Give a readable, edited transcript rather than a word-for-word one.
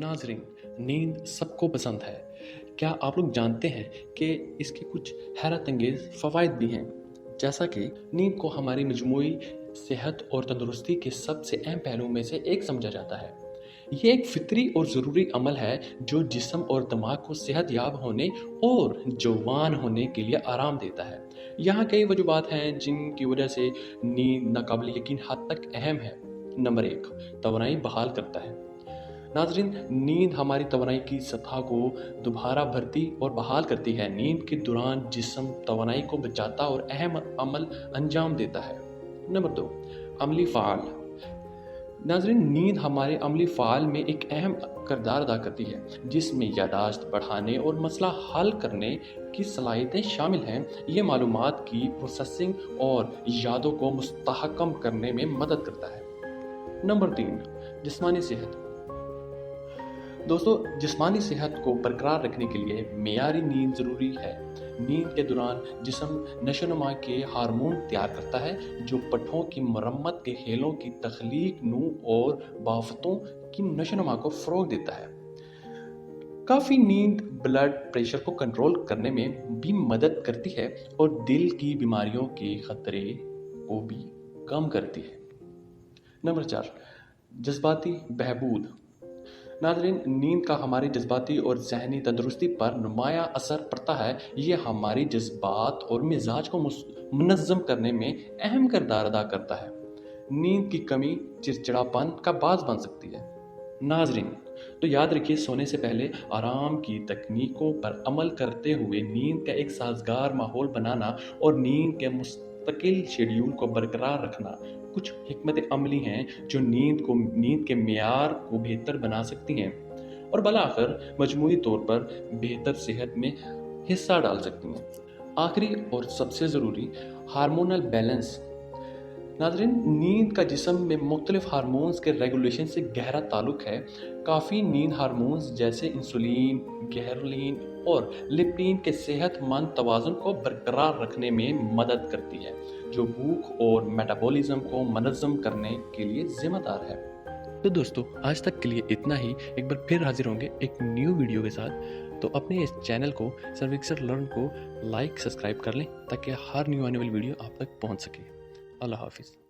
नाज़रीन, नींद सबको पसंद है। क्या आप लोग जानते हैं कि इसके कुछ हैरत अंगेज़ फ़वाइद भी हैं? जैसा कि नींद को हमारी मजमूई सेहत और तंदुरुस्ती के सबसे अहम पहलुओं में से एक समझा जाता है। ये एक फितरी और ज़रूरी अमल है जो जिस्म और दिमाग को सेहतयाब होने और जवान होने के लिए आराम देता है। यहाँ कई वजूहात हैं जिनकी वजह से नींद नाकाबिल यकीन हद तक अहम है। नंबर 1, तवानाई बहाल करता है। नाज़रीन, नींद हमारी तवानाई की सतह को दोबारा भरती और बहाल करती है। नींद के दौरान जिस्म तवानाई को बचाता और अहम अमल अंजाम देता है। नंबर 2, अमली फ़ाल। नाज़रीन, नींद हमारे अमली फ़ाल में एक अहम किरदार अदा करती है, जिसमें यादाश्त बढ़ाने और मसला हल करने की सलाहियतें शामिल हैं। ये मालूमात की प्रोसेसिंग और यादों को मुस्तहकम करने में मदद करता है। नंबर 3, जिस्मानी सेहत। दोस्तों, जिस्मानी सेहत को बरकरार रखने के लिए मेयारी नींद ज़रूरी है। नींद के दौरान जिस्म नशोनुमा के हार्मोन तैयार करता है जो पट्ठों की मरम्मत के खेलों की तख्लीक नू और बाफतों की नशोनुमा को फ़रोग़ देता है। काफ़ी नींद ब्लड प्रेशर को कंट्रोल करने में भी मदद करती है और दिल की बीमारियों के ख़तरे को भी कम करती है। नंबर 4, जज्बाती बहबूद। नाज़रीन, नींद का हमारी जज्बाती और ज़हनी तंदुरुस्ती पर नुमायाँ असर पड़ता है। ये हमारी जज्बात और मिजाज को मुनज़्ज़म करने में अहम किरदार अदा करता है। नींद की कमी चिड़चिड़ापन का बाज़ बन सकती है। नाज़रीन, तो याद रखिए, सोने से पहले आराम की तकनीकों पर अमल करते हुए नींद का एक साज़गार माहौल बनाना और नींद के मुस्तकिल शेड्यूल को बरकरार रखना कुछ हिकमत अमली हैं जो नींद के मेयार को बेहतर बना सकती हैं और बलाखिर मजमूई तौर पर बेहतर सेहत में हिस्सा डाल सकती हैं। आखिरी और सबसे ज़रूरी, हार्मोनल बैलेंस। नाज़रीन, नींद का जिस्म में मुख्तलिफ हार्मोन्स के रेगुलेशन से गहरा ताल्लुक है। काफ़ी नींद हार्मोन्स जैसे इंसुलिन, ग्हेरलिन और लेप्टिन के सेहतमंद तवाज़ुन को बरकरार रखने में मदद करती है, जो भूख और मेटाबॉलिज्म को मनज़्ज़म करने के लिए ज़िम्मेदार है। तो दोस्तों, आज तक के लिए इतना ही। एक बार फिर हाजिर होंगे एक न्यू वीडियो के साथ। तो अपने इस चैनल को सर्विक्सर लर्न को लाइक सब्सक्राइब कर लें ताकि हर न्यू आने वाली वीडियो आप तक पहुंच सके। अल्लाह हाफिज़।